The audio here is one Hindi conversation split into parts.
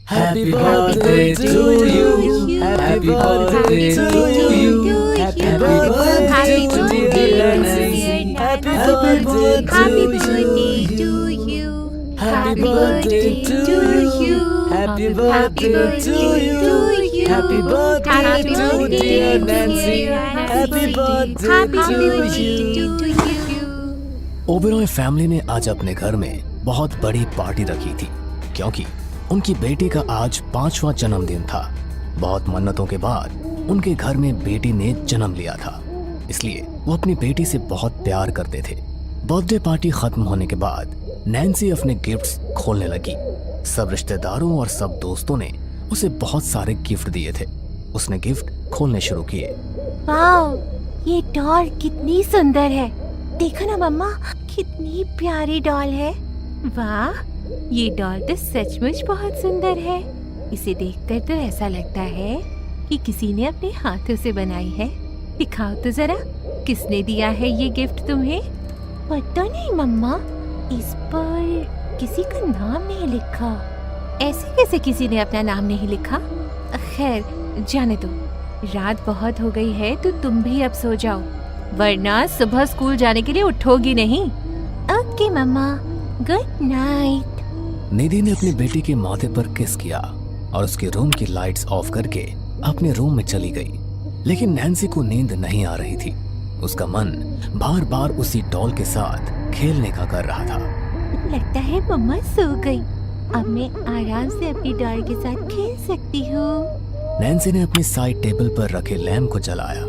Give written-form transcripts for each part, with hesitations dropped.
Happy birthday to you. Happy birthday to you. Happy birthday to dear Nancy. Happy birthday to you. Happy birthday to you. Happy birthday to you. Happy birthday to dear Nancy. Happy birthday to you. Oberoi family ने आज अपने घर में बहुत बड़ी पार्टी रखी थी क्योंकि उनकी बेटी का आज 5वां जन्मदिन था। बहुत मन्नतों के बाद उनके घर में बेटी ने जन्म लिया था, इसलिए वो अपनी बेटी से बहुत प्यार करते थे। बर्थडे पार्टी खत्म होने के बाद नैन्सी अपने गिफ्ट्स खोलने लगी। सब रिश्तेदारों और सब दोस्तों ने उसे बहुत सारे गिफ्ट दिए थे। उसने गिफ्ट खोलने शुरू किए। वाओ, ये डॉल कितनी सुंदर है। देखो ना मम्मा, कितनी प्यारी डॉल है। वाह, ये डॉल तो सचमुच बहुत सुंदर है। इसे देखकर तो ऐसा लगता है कि किसी ने अपने हाथों से बनाई है। दिखाओ तो जरा, किसने दिया है ये गिफ्ट तुम्हें? पता नहीं मम्मा, इस पर किसी का नाम नहीं लिखा। ऐसे कैसे किसी ने अपना नाम नहीं लिखा? खैर, जाने दो। रात बहुत हो गई है तो तुम भी अब सो जाओ, वरना सुबह स्कूल जाने के लिए उठोगी नहीं। ओके मम्मा, गुड नाइट। निधि ने अपनी बेटी के माथे पर किस किया और उसके रूम की लाइट्स ऑफ करके अपने रूम में चली गई। लेकिन नैन्सी को नींद नहीं आ रही थी। उसका मन बार बार उसी डॉल के साथ खेलने का कर रहा था। लगता है मम्मा सो गई। अब मैं आराम से अपनी डॉल के साथ खेल सकती हूँ। नैन्सी ने अपनी साइड टेबल पर रखे लैम्प को जलाया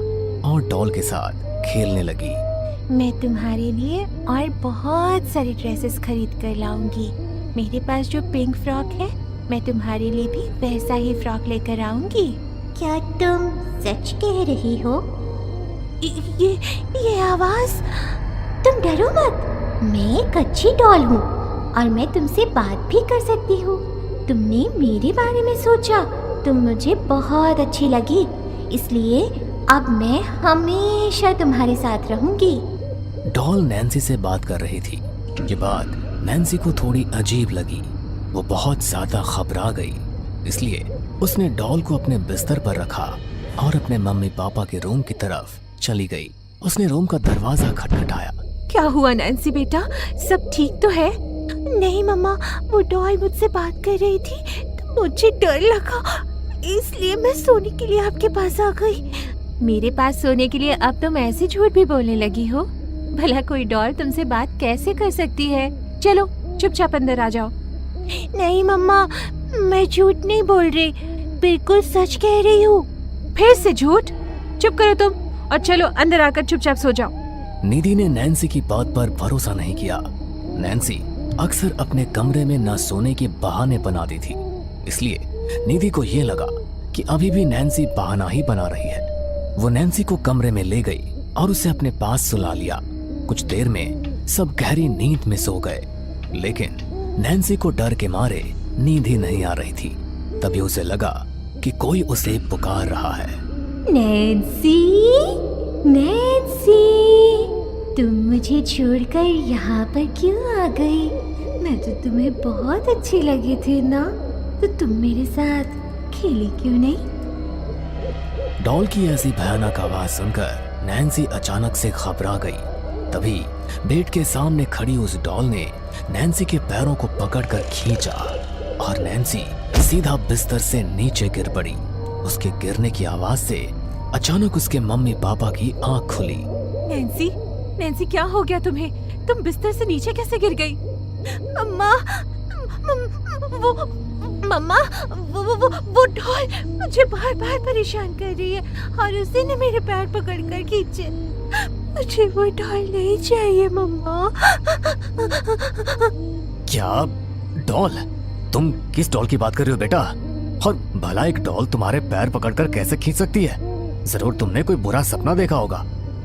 और डॉल के साथ खेलने लगी। मैं तुम्हारे लिए और बहुत सारी ड्रेसेस खरीद कर लाऊंगी। मेरे पास जो पिंक फ्रॉक है, मैं तुम्हारे लिए भी वैसा ही फ्रॉक लेकर आऊंगी। क्या तुम सच कह रही हो? ये आवाज? तुम डरो मत, मैं एक अच्छी डॉल हूँ और मैं तुमसे बात भी कर सकती हूँ। तुमने मेरे बारे में सोचा, तुम मुझे बहुत अच्छी लगी, इसलिए अब मैं हमेशा तुम्हारे साथ रहूंगी। डॉल नैन्सी से बात कर रही थी। ये बात नैन्सी को थोड़ी अजीब लगी। वो बहुत ज्यादा घबरा गई, इसलिए उसने डॉल को अपने बिस्तर पर रखा और अपने मम्मी पापा के रूम की तरफ चली गई। उसने रूम का दरवाजा खटखटाया। क्या हुआ नैन्सी बेटा, सब ठीक तो है? नहीं मम्मा, वो डॉल मुझसे बात कर रही थी तो मुझे डर लगा, इसलिए मैं सोने के लिए आपके पास आ गई। मेरे पास सोने के लिए अब तुम ऐसे झूठ भी बोलने लगी हो? भला कोई डॉल तुमसे बात कैसे कर सकती है? चलो चुपचाप अंदर आ जाओ। नहीं मम्मा, मैं झूठ नहीं बोल रही, बिल्कुल सच कह रही हूँ। फिर से झूठ? चुप करो तुम और चलो अंदर आकर चुपचाप सो जाओ। निधि ने नैन्सी की बात पर भरोसा नहीं किया। नैन्सी अक्सर अपने कमरे में न सोने के बहाने बनाती थी, इसलिए निधि को ये लगा कि अभी भी नैन्सी बहाना ही बना रही है। वो नैन्सी को कमरे में ले गई और उसे अपने पास सुला लिया। कुछ देर में सब गहरी नींद में सो गए, लेकिन नैन्सी को डर के मारे नींद ही नहीं आ रही थी। तभी उसे लगा कि कोई उसे पुकार रहा है। नैन्सी, नैन्सी, तुम मुझे छोड़कर यहाँ पर क्यों आ गई? मैं तो तुम्हें बहुत अच्छी लगी थी ना, तो तुम मेरे साथ खेली क्यों नहीं? डॉल की ऐसी भयानक आवाज सुनकर नैन्सी अचानक से घबरा गई। तभी बेड के सामने खड़ी उस डॉल ने नैन्सी के पैरों को पकड़कर खींचा और नैन्सी सीधा बिस्तर से नीचे गिर पड़ी। उसके गिरने की आवाज से अचानक उसके मम्मी पापा की आंख खुली। नैन्सी, नैन्सी क्या हो गया तुम्हें? तुम बिस्तर से नीचे कैसे गिर गई? मम्मा, वो डॉल मुझे बार बार परेशान कर रही है और उसी ने मेरे पैर पकड़कर खींचे। मुझे वो डॉल नहीं चाहिए मम्मा। क्या डॉल? तुम किस डॉल की बात कर रही हो बेटा? और भला एक डॉल तुम्हारे पैर पकड़कर कैसे खींच सकती है? जरूर तुमने कोई बुरा सपना देखा होगा।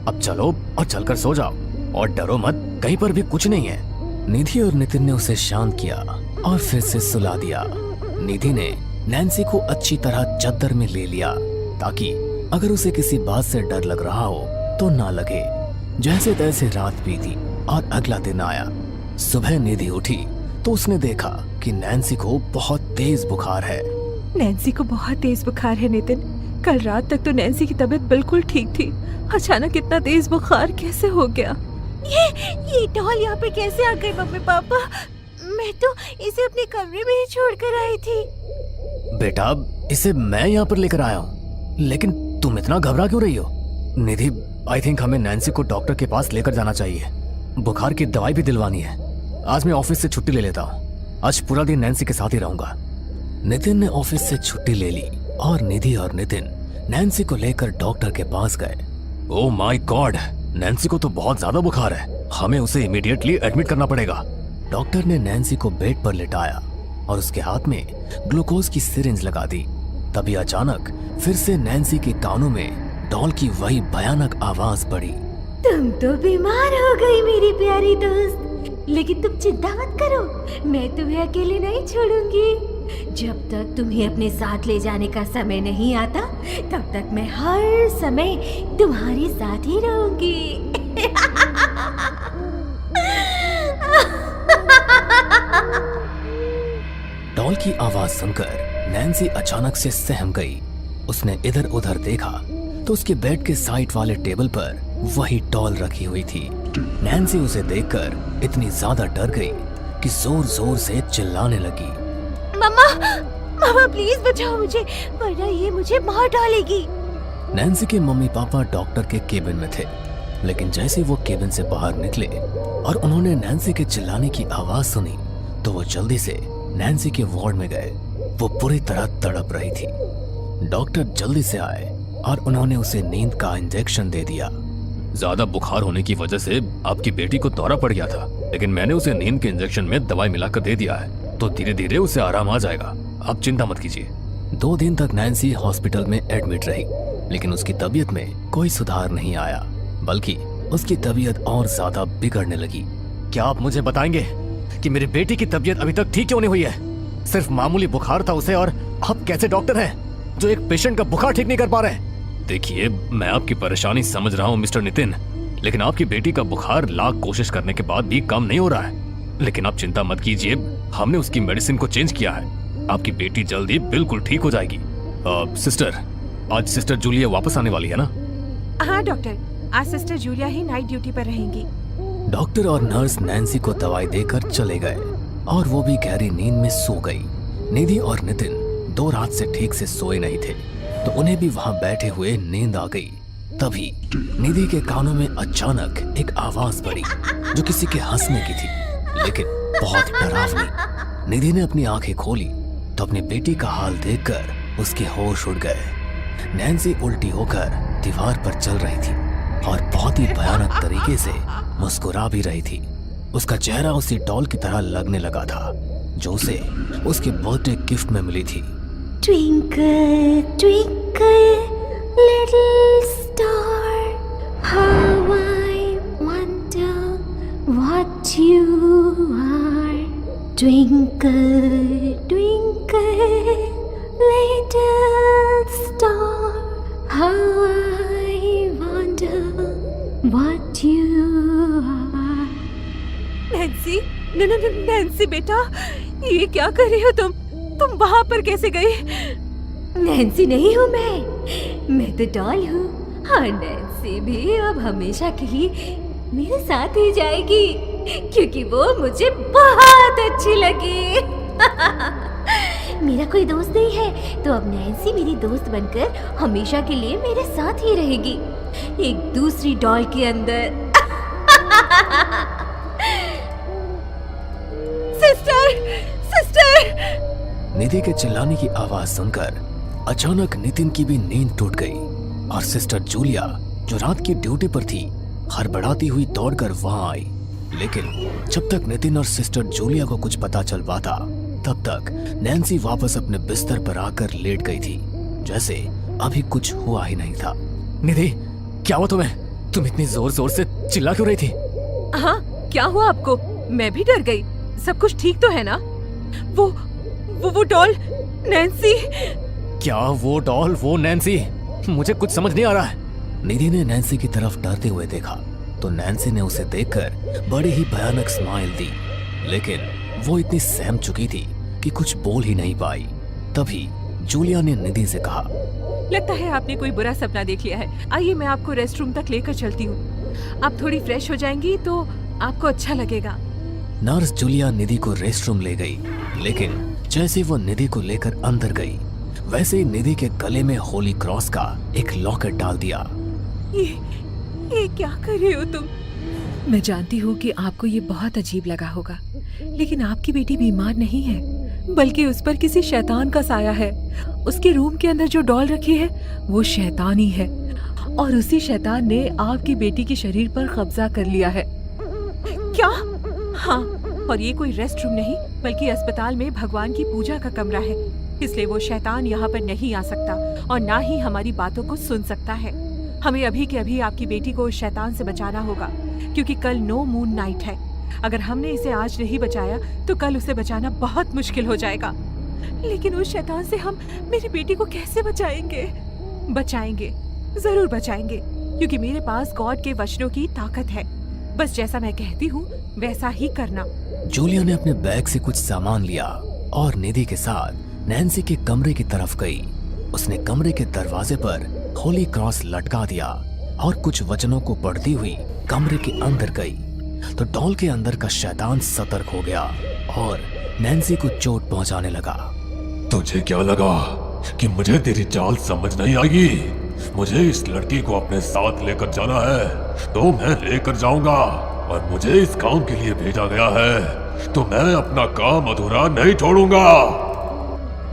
अब चलो और चलकर सो जाओ और डरो मत, कहीं पर भी कुछ नहीं है। निधि और नितिन ने उसे शांत किया और फिर से सुला दिया। निधि ने नैन्सी को अच्छी तरह चद्दर में ले लिया ताकि अगर उसे किसी बात से डर लग रहा हो तो ना लगे। जैसे तैसे रात बीती और अगला दिन आया। सुबह निधि उठी तो उसने देखा कि नैन्सी को बहुत तेज बुखार है। नैन्सी को बहुत तेज बुखार है नितिन। कल रात तक तो नैन्सी की तबीयत बिल्कुल ठीक थी, अचानक इतना तेज बुखार कैसे हो गया? ये डॉल यहाँ पे कैसे आ गई मम्मी पापा? मैं तो इसे अपने कमरे में ही छोड़ कर आई थी। बेटा इसे मैं यहाँ पर लेकर आया हूँ, लेकिन तुम इतना घबरा क्यों रही हो? निधि, आई थिंक हमें नैन्सी को डॉक्टर के पास लेकर जाना चाहिए। बुखार की दवाई भी दिलवानी है। आज मैं ऑफिस से छुट्टी ले लेता हूँ, आज पूरा दिन नैन्सी के साथ ही रहूंगा। नितिन ने ऑफिस से छुट्टी ले ली और निधि और नितिन नैन्सी को लेकर डॉक्टर के पास गए। ओह माय गॉड, नैन्सी को तो बहुत ज्यादा बुखार है, हमें उसे इमीडिएटली एडमिट करना पड़ेगा। डॉक्टर ने नैन्सी को बेड पर लिटाया और उसके हाथ में ग्लूकोज की सिरिंज लगा दी। तभी अचानक फिर से नैन्सी के कानों में डॉल की वही भयानक आवाज पड़ी। तुम तो बीमार हो गई मेरी प्यारी दोस्त, लेकिन तुम चिंता मत करो, मैं तुम्हें अकेले नहीं छोड़ूंगी। जब तक तुम्हें अपने साथ ले जाने का समय नहीं आता, तब तक मैं हर समय तुम्हारे साथ ही रहूंगी। डॉल की आवाज सुनकर नैन्सी अचानक से सहम गई। उसने इधर उधर देखा तो उसके बेड के साइड वाले टेबल पर वही डॉल रखी हुई थी। नैन्सी उसे देखकर इतनी ज्यादा डर गई कि जोर जोर से चिल्लाने लगी। मम्मा, मम्मा प्लीज बचाओ मुझे, वरना ये मुझे मार डालेगी। नैन्सी के मम्मी पापा डॉक्टर के केबिन में थे, लेकिन जैसे वो केबिन से बाहर निकले और उन्होंने नैन्सी के चिल्लाने की आवाज सुनी तो वो जल्दी से नैन्सी के वार्ड में गए। वो पूरी तरह तड़प रही थी। डॉक्टर जल्दी से आए और उन्होंने उसे नींद का इंजेक्शन दे दिया। ज्यादा बुखार होने की वजह से आपकी बेटी को दौरा पड़ गया था, लेकिन मैंने उसे नींद के इंजेक्शन में दवाई मिलाकर दे दिया है, तो धीरे धीरे उसे आराम आ जाएगा, आप चिंता मत कीजिए। 2 दिन तक नैन्सी हॉस्पिटल में एडमिट रही, लेकिन उसकी तबीयत में कोई सुधार नहीं आया, बल्कि उसकी तबीयत और ज्यादा बिगड़ने लगी। क्या आप मुझे बताएंगे कि मेरी बेटी की तबीयत अभी तक ठीक क्यों नहीं हुई है? सिर्फ मामूली बुखार था उसे, और आप कैसे डॉक्टर हैं जो एक पेशेंट का बुखार ठीक नहीं कर पा रहे? देखिए, मैं आपकी परेशानी समझ रहा हूँ मिस्टर नितिन, लेकिन आपकी बेटी का बुखार लाख कोशिश करने के बाद भी कम नहीं हो रहा है। लेकिन आप चिंता मत कीजिए, हमने उसकी मेडिसिन को चेंज किया है, आपकी बेटी जल्दी बिल्कुल ठीक हो जाएगी। सिस्टर, आज सिस्टर जूलिया वापस आने वाली है ना? हाँ डॉक्टर, आज सिस्टर जूलिया ही नाइट ड्यूटी पर रहेंगी। डॉक्टर और नर्स नैन्सी को दवाई देकर चले गए और वो भी गहरी नींद में सो गई। निधि और नितिन 2 रात से ठीक से सोए नहीं थे, तो उन्हें भी वहां बैठे हुए नींद आ गई। तभी निधि के कानों में अचानक एक आवाज पड़ी जो किसी के हंसने की थी, लेकिन बहुत डरावनी। निधि ने अपनी आंखें खोली तो अपनी बेटी का हाल देखकर उसके होश उड़ गए। नैन्सी उल्टी होकर दीवार पर चल रही थी और बहुत ही भयानक तरीके से मुस्कुरा भी रही थी। उसका चेहरा उसी डॉल की तरह लगने लगा था जो उसे उसके बर्थडे गिफ्ट में मिली थी। Twinkle, twinkle, little star, how I wonder what you are. Twinkle, twinkle, little star, how I wonder what you are. Nancy, Nancy बेटा, ये क्या कर रही हो तुम? तुम वहाँ पर कैसे गई? नैन्सी नहीं हूँ मैं तो डॉल हूँ, और नैन्सी भी अब हमेशा के लिए मेरे साथ ही जाएगी, क्योंकि वो मुझे बहुत अच्छी लगी। मेरा कोई दोस्त नहीं है, तो अब नैन्सी मेरी दोस्त बनकर हमेशा के लिए मेरे साथ ही रहेगी, एक दूसरी डॉल के अंदर। सिस्टर! निधि के चिल्लाने की आवाज सुनकर अचानक नितिन की भी नींद टूट गई और सिस्टर जूलिया, जो रात की ड्यूटी पर थी, हड़बड़ाती हुई दौड़कर वहां आई। लेकिन जब तक नितिन और सिस्टर जूलिया को कुछ पता चल पाता, तब तक नैन्सी वापस अपने बिस्तर पर आकर लेट गई थी, जैसे अभी कुछ हुआ ही नहीं था। निधि, क्या हुआ तुम्हें? तुम इतनी जोर जोर से चिल्ला क्यों रही थी? हाँ, क्या हुआ आपको? मैं भी डर गई। सब कुछ ठीक तो है ना? वो डॉल नैन्सी। क्या वो डॉल, वो नैन्सी? मुझे कुछ समझ नहीं आ रहा है। निधि ने नैन्सी की तरफ डरते हुए देखा तो नैन्सी ने उसे देखकर बड़ी ही भयानक स्माइल दी, लेकिन वो इतनी सहम चुकी थी कि कुछ बोल ही नहीं पाई। तभी जूलिया ने निधि से कहा, लगता है आपने कोई बुरा सपना देख लिया है। आइए मैं आपको रेस्ट रूम तक लेकर चलती हूँ। आप थोड़ी फ्रेश हो जाएंगी तो आपको अच्छा लगेगा। नर्स जूलिया निधि को रेस्ट रूम ले गई, लेकिन जैसे वो निधि को लेकर अंदर गई वैसे ही निधि के गले में होली क्रॉस का एक लॉकेट डाल दिया। ये क्या कर रहे हो तुम? मैं जानती हूँ कि आपको ये बहुत अजीब लगा होगा, लेकिन आपकी बेटी बीमार नहीं है, बल्कि उस पर किसी शैतान का साया है। उसके रूम के अंदर जो डॉल रखी है वो शैतान ही है, और उसी शैतान ने आपकी बेटी के शरीर पर कब्जा कर लिया है। क्या? हाँ, और ये कोई रेस्ट रूम नहीं बल्कि अस्पताल में भगवान की पूजा का कमरा है, इसलिए वो शैतान यहाँ पर नहीं आ सकता और ना ही हमारी बातों को सुन सकता है। हमें अभी के अभी आपकी बेटी को उस शैतान से बचाना होगा, क्योंकि कल नो मून नाइट है। अगर हमने इसे आज नहीं बचाया तो कल उसे बचाना बहुत मुश्किल हो जाएगा। लेकिन उस शैतान से हम मेरी बेटी को कैसे बचाएंगे? बचाएंगे, जरूर बचाएंगे, क्योंकि मेरे पास गॉड के वचनों की ताकत है। बस जैसा मैं कहती हूँ वैसा ही करना। जूलिया ने अपने बैग से कुछ सामान लिया और निधि के साथ नैन्सी के कमरे की तरफ गई। उसने कमरे के दरवाजे पर होली क्रॉस लटका दिया और कुछ वचनों को पढ़ती हुई कमरे के अंदर गई तो डॉल के अंदर का शैतान सतर्क हो गया और नैन्सी को चोट पहुंचाने लगा। तुझे क्या लगा कि मुझे तेरी चाल समझ नहीं आएगी? मुझे इस लड़की को अपने साथ लेकर जाना है तो मैं लेकर जाऊंगा, और मुझे इस काम के लिए भेजा गया है तो मैं अपना काम अधूरा नहीं छोड़ूंगा।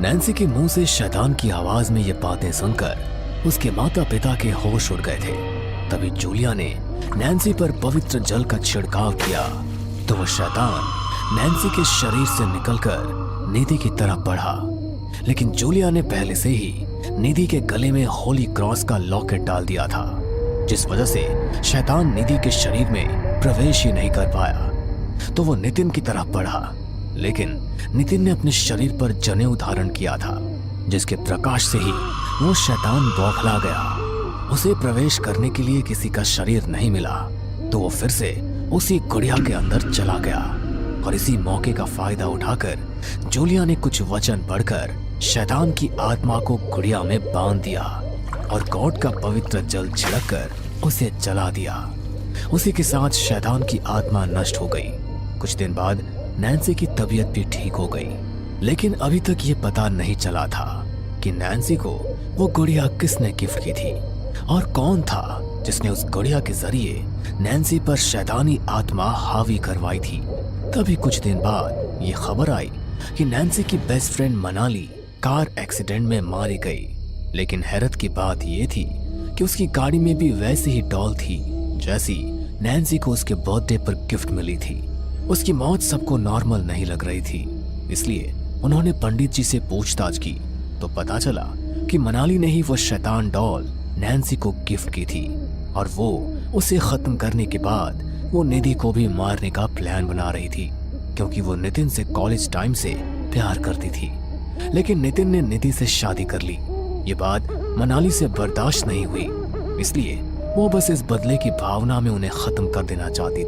नैन्सी के मुंह से शैतान की आवाज में ये बातें सुनकर उसके माता पिता के होश उड़ गए थे। तभी जूलिया ने नैन्सी पर पवित्र जल का छिड़काव किया तो वह शैतान नैन्सी के शरीर से निकलकर निधि की तरफ बढ़ा, लेकिन जूलिया ने पहले से ही निधि के गले में होली क्रॉस का लॉकेट डाल दिया था, जिस वजह से शैतान निधि के शरीर में प्रवेश ही नहीं कर पाया। तो वो नितिन की तरफ बढ़ा, लेकिन नितिन ने अपने शरीर पर जनेऊ धारण किया था, जिसके प्रकाश से ही वो शैतान बौखला गया। उसे प्रवेश करने के लिए किसी का शरीर नहीं मिला तो वो फिर से उसी गुड़िया के अंदर चला गया, और इसी मौके का फायदा उठाकर जूलिया ने कुछ वचन पढ़कर शैतान की आत्मा को गुड़िया में बांध दिया और गॉड का पवित्र जल छिड़ककर उसे जला दिया। उसी के साथ शैतान की आत्मा नष्ट हो गई। कुछ दिन बाद नैन्सी की तबीयत भी ठीक हो गई, लेकिन अभी तक ये पता नहीं चला था कि नैन्सी को वो गुड़िया किसने गिफ्ट की थी और कौन था जिसने उस गुड़िया के जरिए नैन्सी पर शैतानी आत्मा हावी करवाई थी। तभी कुछ दिन बाद ये खबर आई कि नैन्सी की best friend Manali car accident में मारी गई, लेकिन हैरत की बात ये थी कि उसकी गाड़ी में भी वैसी ही डॉल थी जैसी नैन्सी को उसके बर्थडे पर गिफ्ट मिली थी। उसकी मौत सबको नॉर्मल नहीं लग रही थी, इसलिए उन्होंने पंडित जी से पूछताछ की तो पता चला कि मनाली ने ही वो शैतान डॉल नैन्सी को गिफ्ट की थी, और वो उसे खत्म करने के बाद वो निधि को भी मारने का प्लान बना रही थी, क्योंकि वो नितिन से कॉलेज टाइम से प्यार करती थी। लेकिन नितिन ने निधि से शादी कर ली। ये बात मनाली से बर्दाश्त नहीं हुई, इसलिए वो बस इस बदले की भावना में उन्हें खत्म कर देना चाहती थी।